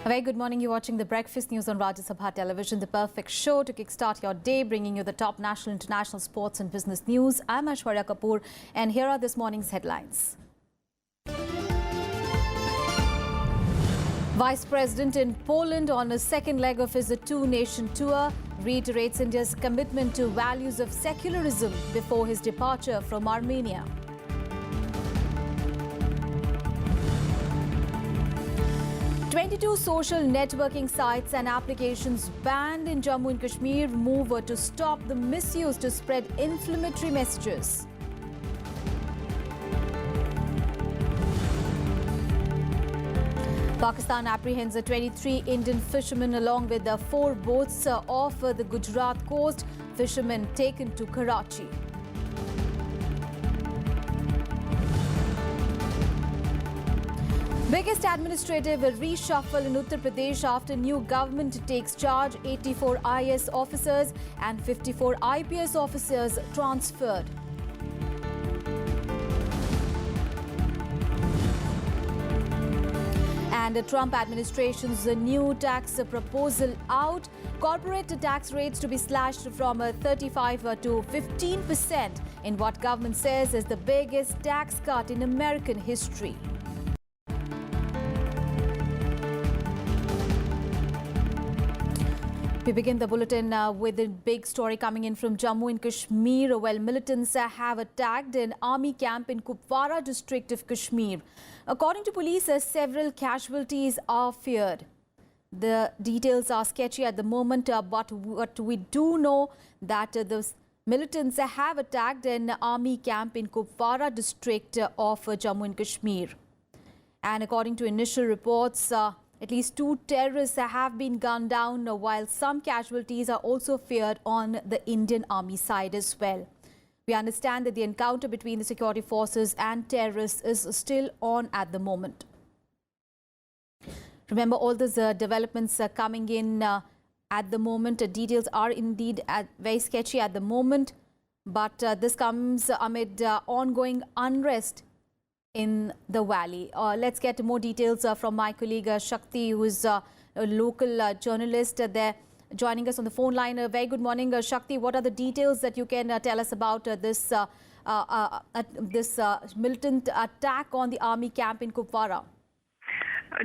A very good morning. You're watching the Breakfast News on Sabha television, the perfect show to kickstart your day, bringing you the top national, international sports and business news. I'm Aishwarya Kapoor, and here are this morning's headlines. Vice President in Poland on a second leg of his two-nation tour reiterates India's commitment to values of secularism before his departure from Armenia. "22 social networking sites and applications banned in Jammu and Kashmir move to stop the misuse to spread inflammatory messages." Pakistan apprehends 23 Indian fishermen along with 4 boats off the Gujarat coast. Fishermen taken to Karachi. Biggest administrative reshuffle in Uttar Pradesh after new government takes charge. 84 IAS officers and 54 IPS officers transferred. And the Trump administration's new tax proposal out. Corporate tax rates to be slashed from 35 to 15% in what government says is the biggest tax cut in American history. We begin the bulletin with a big story coming in from Jammu and Kashmir. Well, militants have attacked an army camp in Kupwara district of Kashmir. According to police, several casualties are feared. The details are sketchy at the moment, but what we do know that the militants have attacked an army camp in Kupwara district of Jammu and Kashmir. And according to initial reports, at least 2 terrorists have been gunned down, while some casualties are also feared on the Indian Army side as well. We understand that the encounter between the security forces and terrorists is still on at the moment. Remember, all these developments coming in at the moment. Details are indeed very sketchy at the moment, but this comes amid ongoing unrest in the valley. Let's get more details from my colleague Shakti, who is a local journalist there, joining us on the phone line. Very good morning, Shakti. What are the details that you can tell us about this militant attack on the army camp in Kupwara?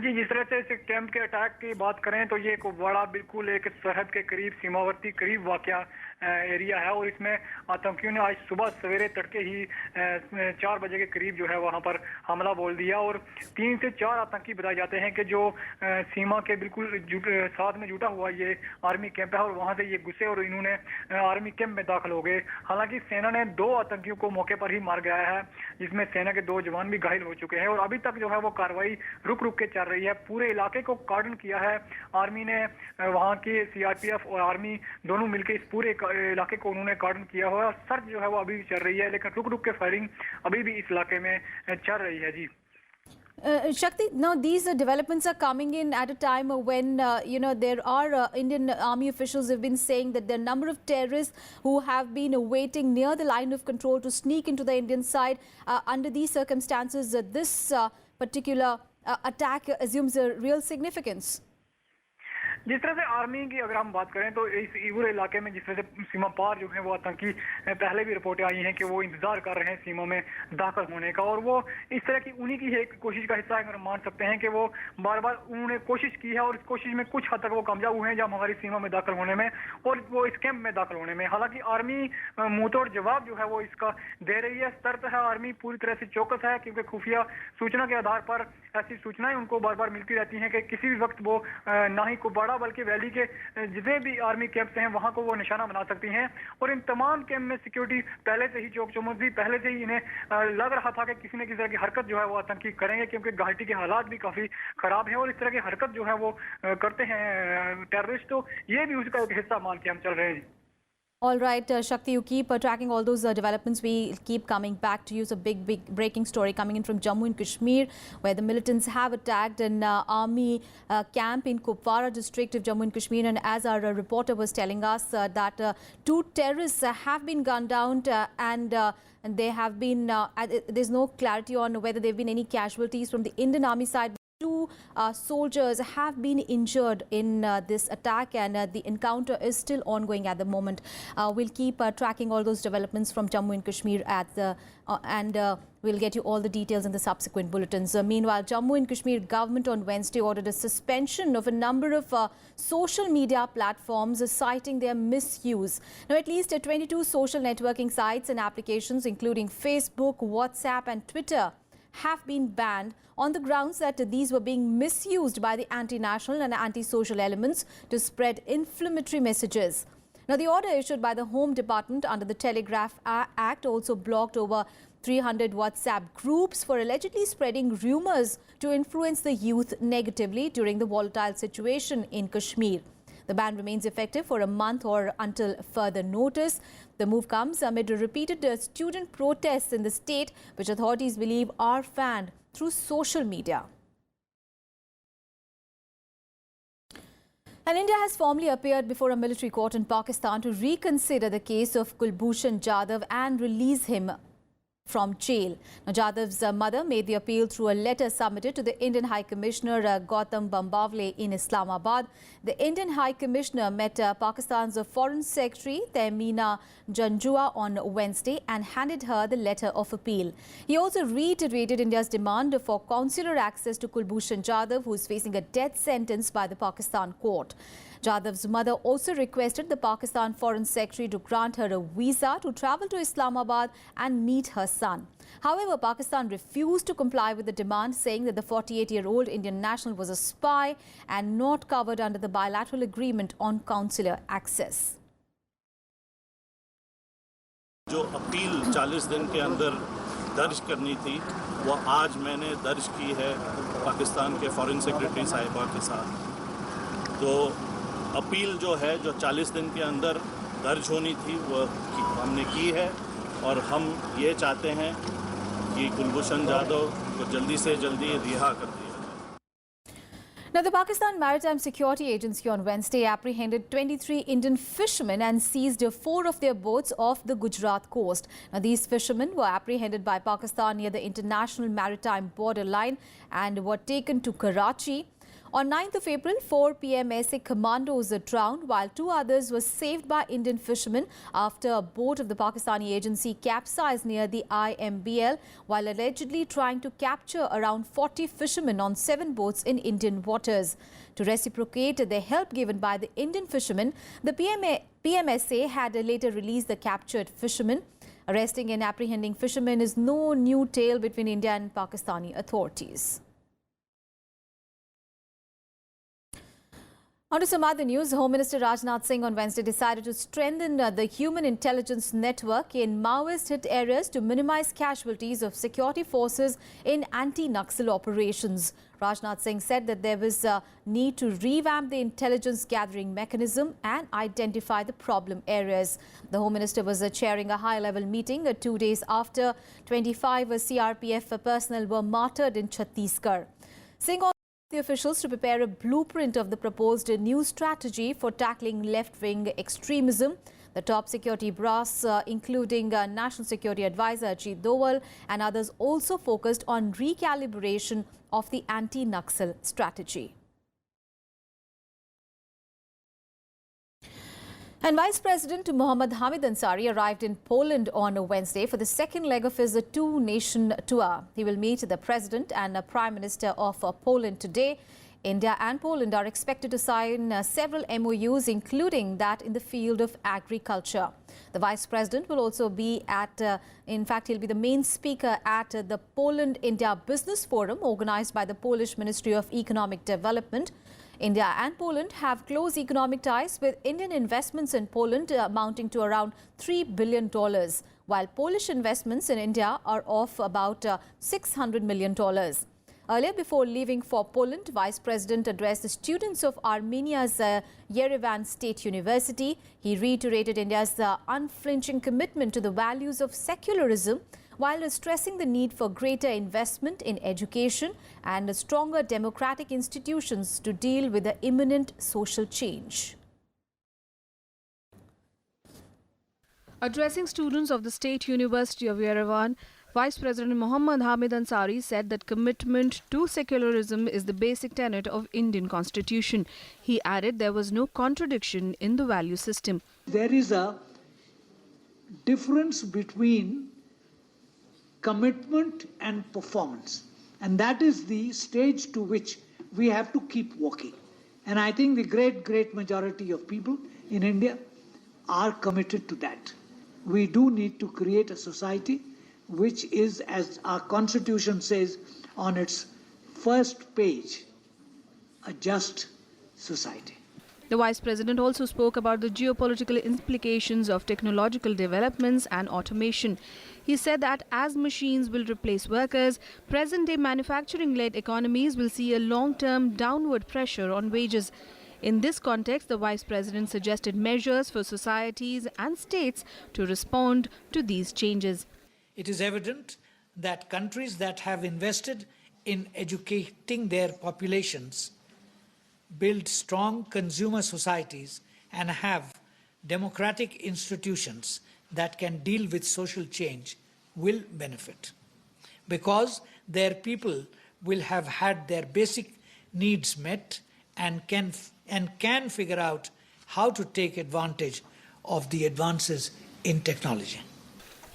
जी, जिस तरह से इस camp के attack की बात करें तो ये कुपवाड़ा बिल्कुल एक सरहद के करीब, सीमावर्ती करीब वाक़या एरिया है और इसमें आतंकियों ने आज सुबह सवेरे तड़के ही 4 बजे के करीब जो है वहां पर हमला बोल दिया और 3 से 4 आतंकी बताए जाते हैं कि जो सीमा के बिल्कुल साथ में जुटा हुआ ये आर्मी कैंप है और वहां से ये घुसे और इन्होंने आर्मी कैंप में दाखिल हो गए। हालांकि सेना ने 2 आतंकियों को मौके पर ही मार गिराया है, जिसमें सेना के 2 जवान भी घायल हो चुके हैं और अभी तक जो है वो कार्रवाई रुक रुक के चल रही है। पूरे इलाके को कार्डन किया है आर्मी ने, वहां के सीआरपीएफ और आर्मी दोनों मिलकर इस पूरे इलाके को उन्होंने कार्डन किया हुआ है। सर्च जो है वो अभी भी चल रही है, लेकिन रुक रुक के फायरिंग अभी भी इस इलाके में चल रही है। जी Shakti, now these developments are coming in at a time when there are Indian army officials have been saying that there are a number of terrorists who have been waiting near the line of control to sneak into the Indian side. Under these circumstances, this particular attack assumes a real significance. जिस तरह से army की अगर हम बात करें तो इस पूरे इलाके में जिस तरह से सीमा पार जो है वो आतंकी पहले भी रिपोर्टें आई हैं कि वो इंतजार कर रहे हैं सीमा में दाखिल होने का और वो इस तरह की उन्हीं की एक कोशिश का हिस्सा है। मान सकते हैं कि वो बार बार उन्होंने कोशिश की है और इस कोशिश में कुछ हद तक वो कामयाब हुए हैं जब हमारी सीमा में दाखिल होने में और वो इस कैंप में दाखिल होने में। हालांकि आर्मी मुंहतोड़ जवाब जो है वो इसका दे रही है। सतर्क है आर्मी, पूरी तरह से चौकस है, क्योंकि खुफिया सूचना के आधार पर ऐसी सूचनाएं उनको बार बार मिलती रहती हैं कि किसी भी वक्त वो ना ही कुपवाड़ा बल्कि वैली के जितने भी आर्मी कैंप्स हैं वहां को वो निशाना बना सकती हैं और इन तमाम कैंप में सिक्योरिटी पहले से ही चौक चौमुख थी। पहले से ही इन्हें लग रहा था कि किसी न किसी तरह की हरकत जो है वो आतंकी करेंगे, क्योंकि घाटी के हालात भी काफी खराब हैं और इस तरह की हरकत जो है वो करते हैं टेररिस्ट, तो ये भी उसका एक हिस्सा मान के हम चल रहे हैं। All right, Shakti, you keep tracking all those developments. We keep coming back to you. It's a big breaking story coming in from Jammu and Kashmir, where the militants have attacked an army camp in Kupwara district of Jammu and Kashmir. And as our reporter was telling us, that 2 terrorists have been gunned down and they have been, there's no clarity on whether there have been any casualties from the Indian Army side. Two soldiers have been injured in this attack, and the encounter is still ongoing at the moment. We'll keep tracking all those developments from Jammu and Kashmir and we'll get you all the details in the subsequent bulletins. Meanwhile, Jammu and Kashmir government on Wednesday ordered a suspension of a number of social media platforms citing their misuse. Now, at least 22 social networking sites and applications, including Facebook, WhatsApp and Twitter, have been banned on the grounds that these were being misused by the anti-national and anti-social elements to spread inflammatory messages. Now, the order issued by the Home Department under the Telegraph Act also blocked over 300 WhatsApp groups for allegedly spreading rumors to influence the youth negatively during the volatile situation in Kashmir. The ban remains effective for a month or until further notice. The move comes amid repeated student protests in the state, which authorities believe are fanned through social media. And India has formally appeared before a military court in Pakistan to reconsider the case of Kulbhushan Jadhav and release him from jail. Now, Jadhav's mother made the appeal through a letter submitted to the Indian High Commissioner Gautam Bambawale in Islamabad. The Indian High Commissioner met Pakistan's Foreign Secretary Tehmina Janjua on Wednesday and handed her the letter of appeal. He also reiterated India's demand for consular access to Kulbhushan Jadhav, who is facing a death sentence by the Pakistan court. Jadhav's mother also requested the Pakistan Foreign Secretary to grant her a visa to travel to Islamabad and meet her son. However, Pakistan refused to comply with the demand, saying that the 48-year-old Indian national was a spy and not covered under the bilateral agreement on consular access. जो appeal 40 दिन के अंदर दर्ज करनी थी वो आज मैंने दर्ज की है पाकिस्तान के फॉरेन सेक्रेटरी साहिबा के साथ। तो अपील जो है जो 40 दिन के अंदर दर्ज होनी थी वो हमने की है और हम ये चाहते हैं कि कुलभूषण जाधव को जल्दी से जल्दी रिहा कर दिया। Now, the Pakistan Maritime Security Agency on Wednesday apprehended 23 Indian fishermen and seized 4 of their boats off the Gujarat coast. Now, these fishermen were apprehended by Pakistan near the international maritime border line and were taken to Karachi. On 9th of April, 4 PMSA commandos drowned, while 2 others were saved by Indian fishermen after a boat of the Pakistani agency capsized near the IMBL while allegedly trying to capture around 40 fishermen on 7 boats in Indian waters. To reciprocate the help given by the Indian fishermen, the PMSA had later released the captured fishermen. Arresting and apprehending fishermen is no new tale between India and Pakistani authorities. On to some other news. Home Minister Rajnath Singh on Wednesday decided to strengthen the human intelligence network in Maoist-hit areas to minimize casualties of security forces in anti-Naxal operations. Rajnath Singh said that there was a need to revamp the intelligence gathering mechanism and identify the problem areas. The Home Minister was chairing a high-level meeting 2 days after 25 CRPF personnel were martyred in Chhattisgarh. Singh the officials to prepare a blueprint of the proposed new strategy for tackling left-wing extremism. The top security brass, including National Security Advisor Ajit Doval and others, also focused on recalibration of the anti-Naxal strategy. And Vice President Mohammad Hamid Ansari arrived in Poland on Wednesday for the second leg of his two-nation tour. He will meet the President and Prime Minister of Poland today. India and Poland are expected to sign several MOUs, including that in the field of agriculture. The Vice President will also be in fact, he'll be the main speaker at the Poland-India Business Forum organized by the Polish Ministry of Economic Development. India and Poland have close economic ties, with Indian investments in Poland amounting to around $3 billion, while Polish investments in India are of about $600 million. Earlier, before leaving for Poland, Vice President addressed the students of Armenia's Yerevan State University. He reiterated India's unflinching commitment to the values of secularism, while stressing the need for greater investment in education and stronger democratic institutions to deal with the imminent social change. Addressing students of the State University of Yerevan, Vice President Hamid Ansari said that commitment to secularism is the basic tenet of Indian constitution. He added there was no contradiction in the value system. There is a difference between commitment and performance, and that is the stage to which we have to keep walking. And I think the great majority of people in India are committed to that. We do need to create a society which is, as our constitution says on its first page, a just society. The Vice President also spoke about the geopolitical implications of technological developments and automation. He said that as machines will replace workers, present-day manufacturing-led economies will see a long-term downward pressure on wages. In this context, the Vice President suggested measures for societies and states to respond to these changes. It is evident that countries that have invested in educating their populations, build strong consumer societies, and have democratic institutions that can deal with social change will benefit, because their people will have had their basic needs met and can figure out how to take advantage of the advances in technology.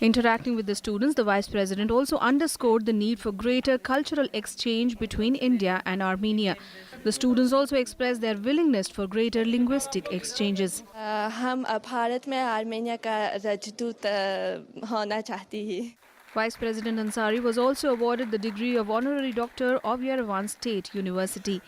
Interacting with the students, the Vice President also underscored the need for greater cultural exchange between India and Armenia. The students also expressed their willingness for greater linguistic exchanges. हम भारत में Armenia का राजदूत होना चाहती हैं. Vice President Ansari was also awarded the degree of Honorary Doctor of Yerevan State University.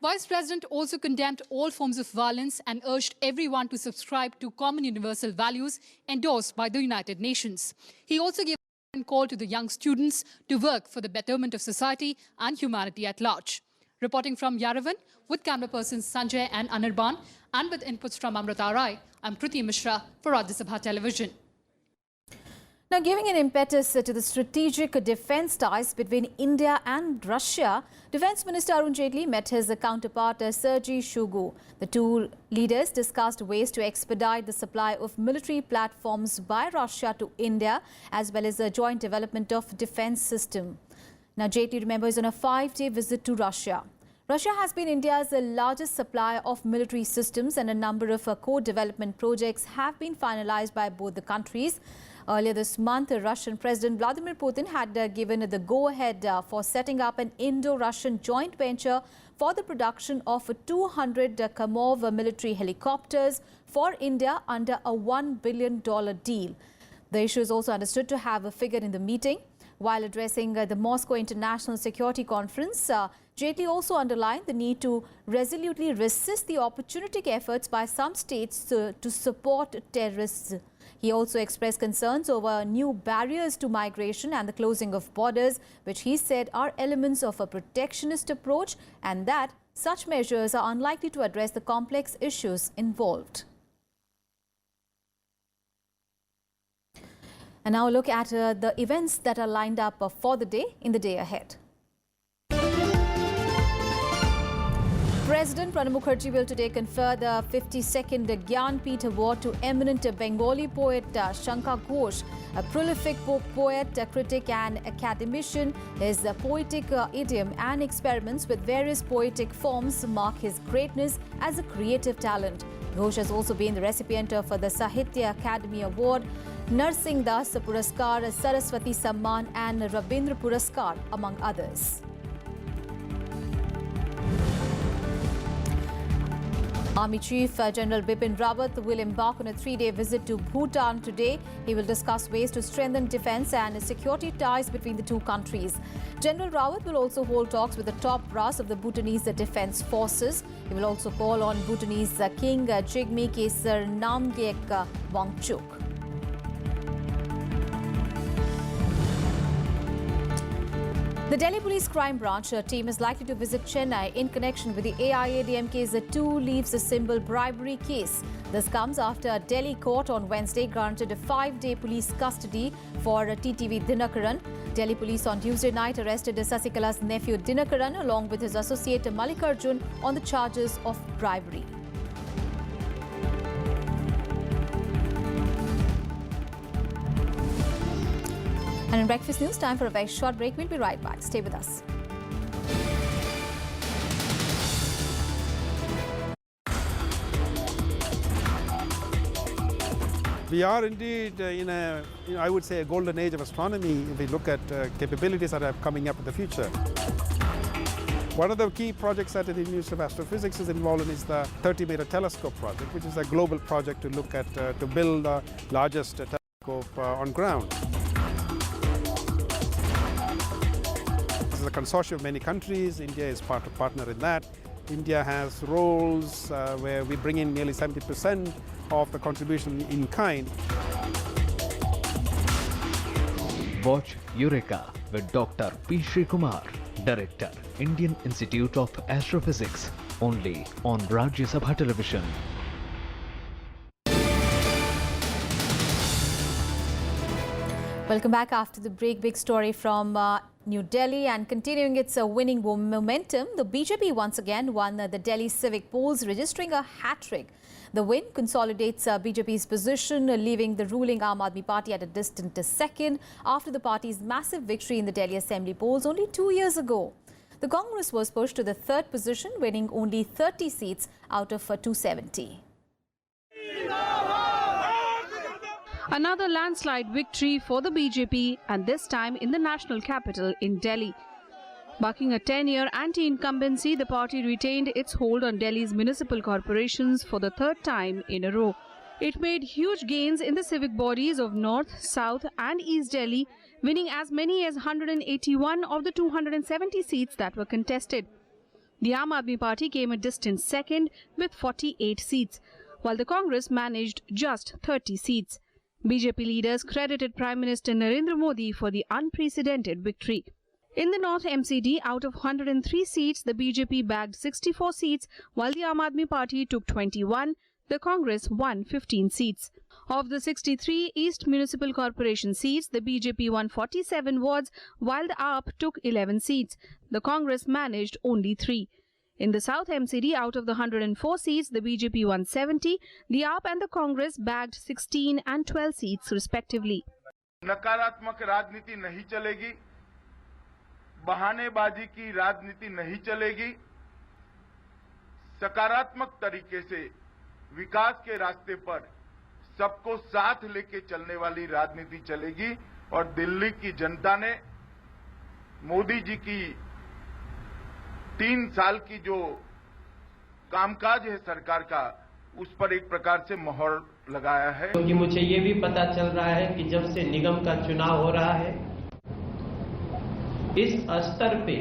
Vice President also condemned all forms of violence and urged everyone to subscribe to common universal values endorsed by the United Nations. He also gave a call to the young students to work for the betterment of society and humanity at large. Reporting from Yerevan with camera persons Sanjay and Anirban and with inputs from Amrita Rai, I'm Kriti Mishra for Rajya Sabha Television. Now, giving an impetus to the strategic defence ties between India and Russia, Defence Minister Arun Jaitley met his counterpart Sergei Shoigu. The two leaders discussed ways to expedite the supply of military platforms by Russia to India, as well as the joint development of defence system. Now, Jaitley, remember, is on a 5-day visit to Russia. Russia has been India's largest supplier of military systems, and a number of co-development projects have been finalized by both the countries. Earlier this month, Russian President Vladimir Putin had given the go-ahead for setting up an Indo-Russian joint venture for the production of 200 Kamov military helicopters for India under a $1 billion deal. The issue is also understood to have a figure in the meeting. While addressing the Moscow International Security Conference, Jaitley also underlined the need to resolutely resist the opportunistic efforts by some states to support terrorists. He also expressed concerns over new barriers to migration and the closing of borders, which he said are elements of a protectionist approach, and that such measures are unlikely to address the complex issues involved. And now a look at the events that are lined up for the day in the day ahead. President Pranab Mukherjee will today confer the 52nd Gyanpith Award to eminent Bengali poet Shankar Ghosh, a prolific poet, critic and academician. His poetic idiom and experiments with various poetic forms mark his greatness as a creative talent. Ghosh has also been the recipient of the Sahitya Academy Award, Narsingh Das Puraskar, Saraswati Samman and Rabindra Puraskar, among others. Army Chief General Bipin Rawat will embark on a 3-day visit to Bhutan today. He will discuss ways to strengthen defence and security ties between the two countries. General Rawat will also hold talks with the top brass of the Bhutanese Defence Forces. He will also call on Bhutanese King Jigme Khesar Namgyek Wangchuk. The Delhi Police Crime Branch team is likely to visit Chennai in connection with the AIADMK's 2 leaves a symbol bribery case. This comes after a Delhi court on Wednesday granted a 5-day police custody for TTV Dinakaran. Delhi police on Tuesday night arrested Sasikala's nephew Dinakaran along with his associate Mallikarjun on the charges of bribery. And in Breakfast News, time for a very short break. We'll be right back. Stay with us. We are indeed in a, I would say, a golden age of astronomy if we look at capabilities that are coming up in the future. One of the key projects that the Institute of Astrophysics is involved in is the 30-meter telescope project, which is a global project to look at, to build the largest telescope on ground. This is a consortium of many countries. India is partner in that. India has roles where we bring in nearly 70% of the contribution in kind. Watch Eureka with Dr. P. Sri Kumar, Director, Indian Institute of Astrophysics, only on Rajya Sabha television. Welcome back after the break. Big story from New Delhi, and continuing its winning momentum, the BJP once again won the Delhi civic polls, registering a hat-trick. The win consolidates BJP's position, leaving the ruling Aam Aadmi Party at a distant second after the party's massive victory in the Delhi Assembly polls only 2 years ago. The Congress was pushed to the third position, winning only 30 seats out of 270. Another landslide victory for the BJP, and this time in the national capital in Delhi. Bucking a 10-year anti-incumbency, the party retained its hold on Delhi's municipal corporations for the third time in a row. It made huge gains in the civic bodies of North, South and East Delhi, winning as many as 181 of the 270 seats that were contested. The Aam Aadmi Party came a distant second with 48 seats, while the Congress managed just 30 seats. BJP leaders credited Prime Minister Narendra Modi for the unprecedented victory. In the North MCD, out of 103 seats, the BJP bagged 64 seats, while the Aam Aadmi Party took 21. The Congress won 15 seats. Of the 63 East Municipal Corporation seats, the BJP won 47 wards, while the AAP took 11 seats. The Congress managed only 3. In the South MCD, out of the 104 seats, the BJP won 70. The AAP and the Congress bagged 16 and 12 seats respectively. नकारात्मक राजनीति नहीं चलेगी, बहानेबाजी की राजनीति नहीं चलेगी, सकारात्मक तरीके से विकास के रास्ते पर सबको साथ लेके चलने वाली राजनीति चलेगी। और दिल्ली की जनता ने मोदी जी की 3 साल की जो कामकाज है सरकार का, उस पर एक प्रकार से मोहर लगाया है। क्योंकि मुझे ये भी पता चल रहा है कि जब से निगम का चुनाव हो रहा है, इस स्तर पे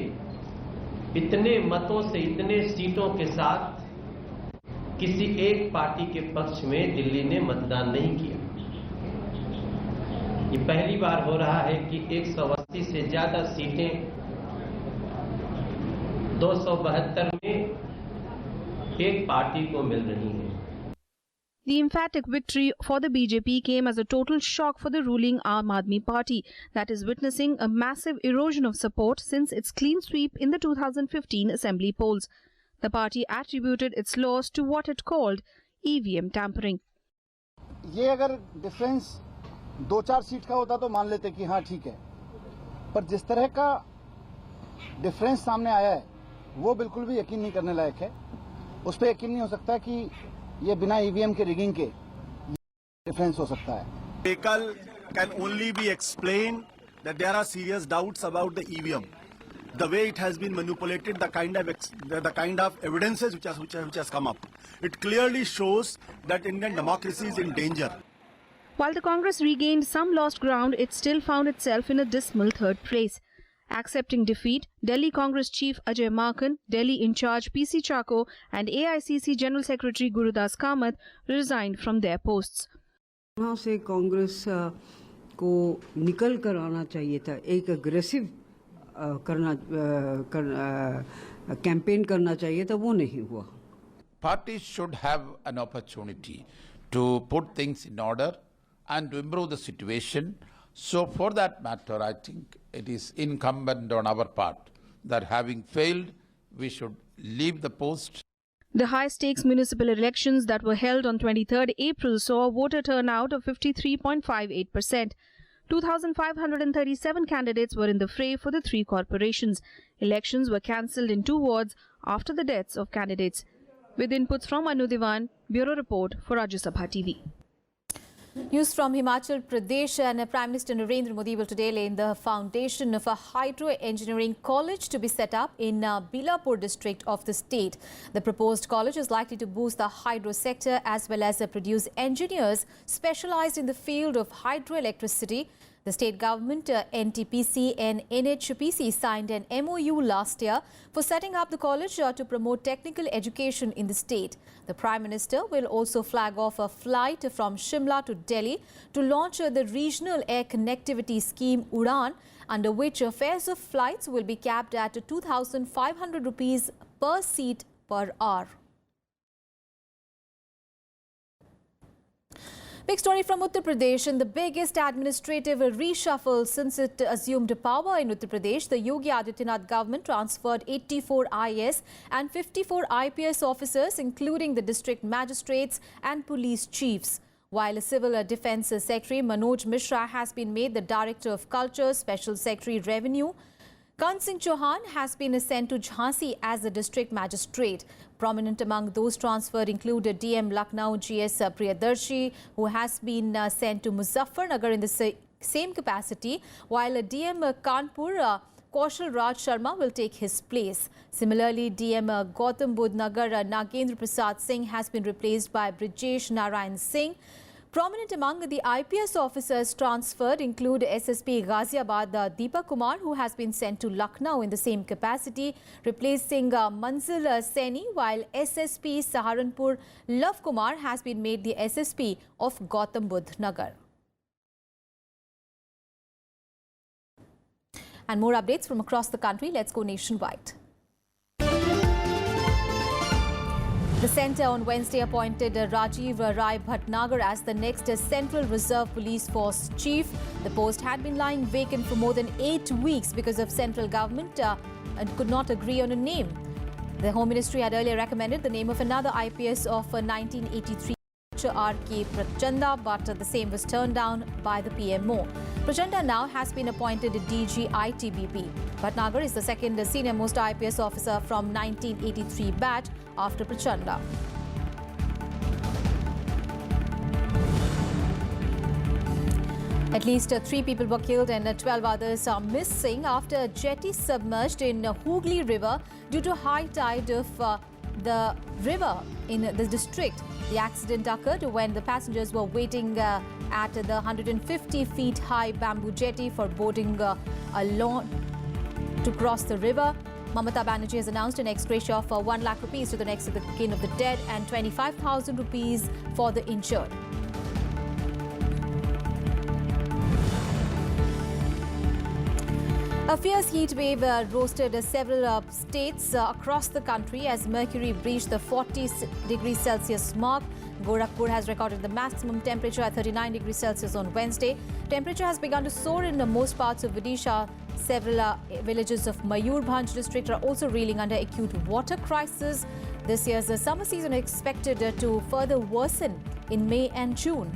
इतने मतों से, इतने सीटों के साथ किसी एक पार्टी के पक्ष में दिल्ली ने मतदान नहीं किया। ये पहली बार हो रहा है कि 180 से ज्यादा सीटें 272 में एक पार्टी को मिल रही हैं। The emphatic victory for the BJP came as a total shock for the ruling Aam Aadmi Party, that is witnessing a massive erosion of support since its clean sweep in the 2015 Assembly polls. The party attributed its loss to what it called EVM tampering. ये अगर difference 2-4 seat का होता तो मान लेते कि हाँ ठीक है, पर जिस तरह का डिफरेंस सामने आया है वो बिल्कुल भी यकीन नहीं करने लायक है। उस पर यकीन नहीं हो सकता कि ये बिना ईवीएम के रिगिंग के डिफरेंस हो सकता है। Vehicle can only be explained that there are serious doubts about the EVM. The way it has been manipulated, the kind of evidences which has come up, it clearly shows that Indian democracy is in danger. While the Congress regained some lost ground, it still found itself in a dismal third place. Accepting defeat, Delhi Congress Chief Ajay Makhan, Delhi in charge PC Chako and AICC General Secretary Gurudas Kamath resigned from their posts. वहाँ से कांग्रेस को निकल कर आना चाहिए था, एक aggressive campaign करना चाहिए था, वो नहीं हुआ। Parties should have an opportunity to put things in order and to improve the situation. So for that matter, I think it is incumbent on our part that having failed, we should leave the post. The high-stakes municipal elections that were held on 23rd April saw a voter turnout of 53.58%. 2,537 candidates were in the fray for the 3 corporations. Elections were cancelled in 2 wards after the deaths of candidates. With inputs from Anu Diwan, Bureau Report for Rajya Sabha TV. News from Himachal Pradesh, and Prime Minister Narendra Modi will today lay the foundation of a hydro engineering college to be set up in Bilapur district of the state. The proposed college is likely to boost the hydro sector as well as produce engineers specialized in the field of hydroelectricity. The state government, NTPC and NHPC signed an MOU last year for setting up the college to promote technical education in the state. The Prime Minister will also flag off a flight from Shimla to Delhi to launch the regional air connectivity scheme UDAN, under which fares of flights will be capped at 2,500 rupees per seat per hour. Big story from Uttar Pradesh. In the biggest administrative reshuffle since it assumed power in Uttar Pradesh, the Yogi Adityanath government transferred 84 IAS and 54 IPS officers, including the district magistrates and police chiefs. While Civil Defence Secretary Manoj Mishra has been made the Director of Culture, Special Secretary Revenue, Kan Singh Chauhan has been sent to Jhansi as the district magistrate. Prominent among those transferred include DM Lucknow GS Priyadarshi, who has been sent to Muzaffarnagar in the same capacity, while DM Kanpur Kaushal Raj Sharma will take his place. Similarly, DM Gautam Budh Nagar Nagendra Prasad Singh has been replaced by Brijesh Narayan Singh. Prominent among the IPS officers transferred include SSP Ghaziabad Deepak Kumar, who has been sent to Lucknow in the same capacity, replacing Manzil Saini, while SSP Saharanpur Lav Kumar has been made the SSP of Gautam Budh Nagar. And more updates from across the country. Let's go nationwide. The centre on Wednesday appointed Rajiv Rai Bhatnagar as the next Central Reserve Police Force Chief. The post had been lying vacant for more than 8 weeks because of central government and could not agree on a name. The Home Ministry had earlier recommended the name of another IPS of 1983. R.K. Prachanda, but the same was turned down by the PMO. Prachanda now has been appointed DG ITBP. Bhatnagar is the second senior most IPS officer from 1983 batch after Prachanda. At least 3 people were killed and 12 others are missing after a jetty submerged in Hooghly River due to high tide of the river in the district. The accident occurred when the passengers were waiting at the 150 feet high bamboo jetty for boarding along to cross the river. Mamata Banerjee has announced an ex gratia of 1 lakh rupees to the next of the kin of the dead and 25,000 rupees for the injured. A fierce heat wave roasted several states across the country as mercury breached the 40 degrees Celsius mark. Gorakhpur has recorded the maximum temperature at 39 degrees Celsius on Wednesday. Temperature has begun to soar in most parts of Vidisha. Several villages of Mayurbhanj district are also reeling under acute water crisis. This year's summer season is expected to further worsen in May and June.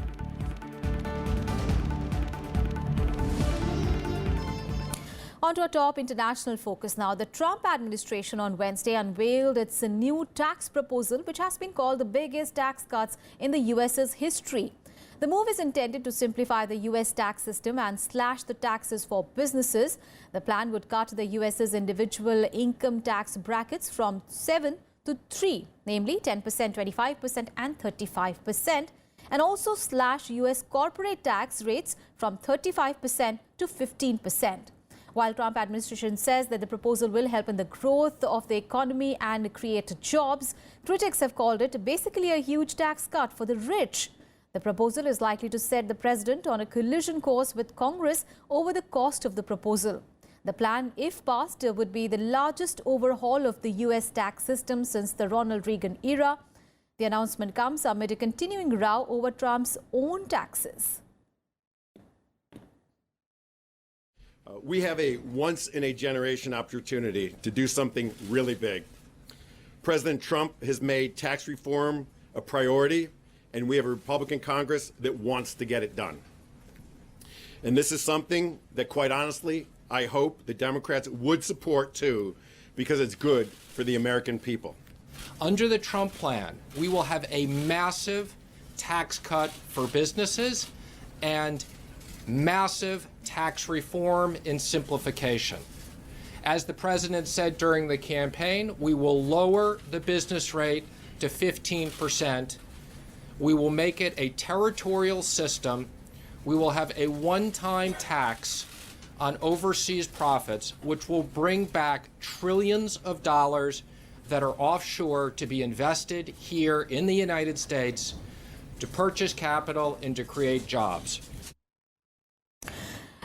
On to our top international focus now. The Trump administration on Wednesday unveiled its new tax proposal, which has been called the biggest tax cuts in the US's history. The move is intended to simplify the US tax system and slash the taxes for businesses. The plan would cut the US's individual income tax brackets from 7 to 3, namely 10%, 25% and 35%, and also slash US corporate tax rates from 35% to 15%. While Trump administration says that the proposal will help in the growth of the economy and create jobs, critics have called it basically a huge tax cut for the rich. The proposal is likely to set the president on a collision course with Congress over the cost of the proposal. The plan, if passed, would be the largest overhaul of the US tax system since the Ronald Reagan era. The announcement comes amid a continuing row over Trump's own taxes. We have a once-in-a-generation opportunity to do something really big. President Trump has made tax reform a priority, and we have a Republican Congress that wants to get it done. And this is something that, quite honestly, I hope the Democrats would support too, because it's good for the American people. Under the Trump plan, we will have a massive tax cut for businesses and massive tax reform and simplification. As the president said during the campaign, we will lower the business rate to 15%. We will make it a territorial system. We will have a one-time tax on overseas profits, which will bring back trillions of dollars that are offshore to be invested here in the United States to purchase capital and to create jobs.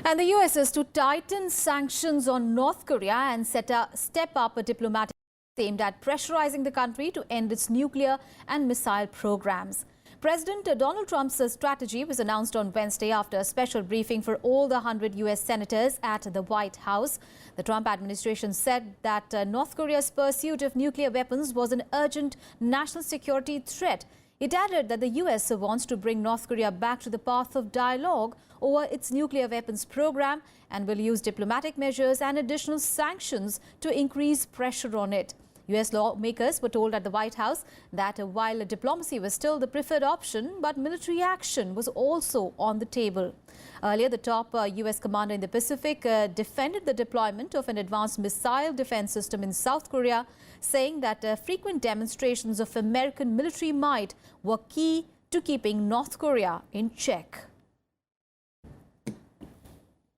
And the US is to tighten sanctions on North Korea and step up a diplomatic aimed at pressurizing the country to end its nuclear and missile programs. President Donald Trump's strategy was announced on Wednesday after a special briefing for all the 100 US senators at the White House. The Trump administration said that North Korea's pursuit of nuclear weapons was an urgent national security threat. It added that the US wants to bring North Korea back to the path of dialogue over its nuclear weapons program and will use diplomatic measures and additional sanctions to increase pressure on it. US lawmakers were told at the White House that while diplomacy was still the preferred option, but military action was also on the table. Earlier, the top US commander in the Pacific defended the deployment of an advanced missile defense system in South Korea, saying that frequent demonstrations of American military might were key to keeping North Korea in check.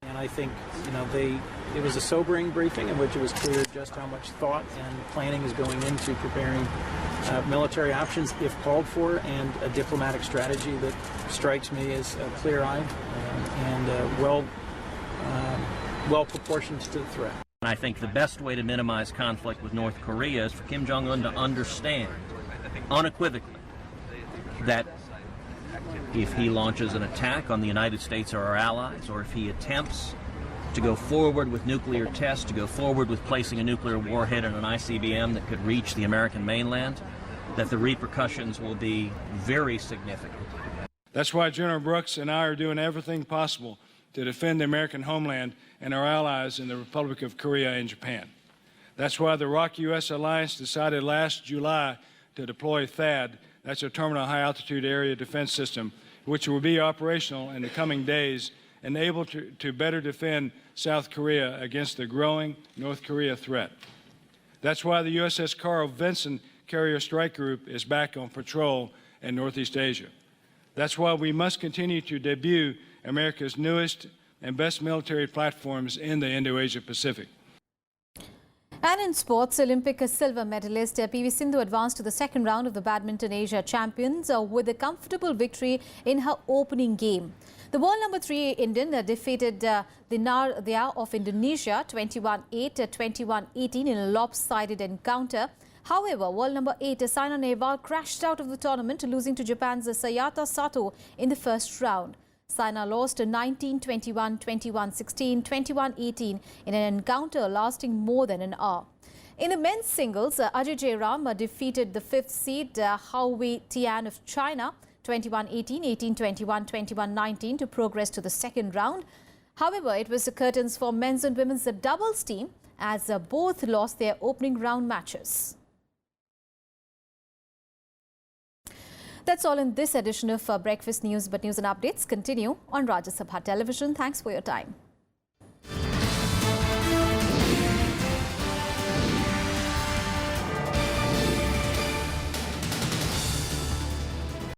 And I think, it was a sobering briefing in which it was clear just how much thought and planning is going into preparing military options if called for, and a diplomatic strategy that strikes me as clear-eyed and well proportioned to the threat. I think the best way to minimize conflict with North Korea is for Kim Jong-un to understand unequivocally that if he launches an attack on the United States or our allies, or if he attempts to go forward with nuclear tests, to go forward with placing a nuclear warhead in an ICBM that could reach the American mainland, that the repercussions will be very significant. That's why General Brooks and I are doing everything possible to defend the American homeland and our allies in the Republic of Korea and Japan. That's why the ROK-US Alliance decided last July to deploy THAAD, that's a Terminal High Altitude Area Defense System, which will be operational in the coming days and able to better defend South Korea against the growing North Korea threat. That's why the USS Carl Vinson Carrier Strike Group is back on patrol in Northeast Asia. That's why we must continue to debut America's newest and best military platforms in the Indo-Asia Pacific. And in sports, Olympic silver medalist PV Sindhu advanced to the second round of the Badminton Asia Champions with a comfortable victory in her opening game. The world number 3 Indian defeated Dinar Dia of Indonesia 21-8, 21-18 in a lopsided encounter. However, world number 8 Saina Nehwal crashed out of the tournament, losing to Japan's Sayata Sato in the first round. Saina lost 19-21, 21-16, 21-18 in an encounter lasting more than an hour. In the men's singles, Ajay Jairam defeated the 5th seed Hao Wei Tian of China 21-18, 18-21, 21-19 to progress to the second round. However, it was the curtains for men's and women's doubles team as both lost their opening round matches. That's all in this edition of Breakfast News, but news and updates continue on Rajya Sabha Television. Thanks for your time.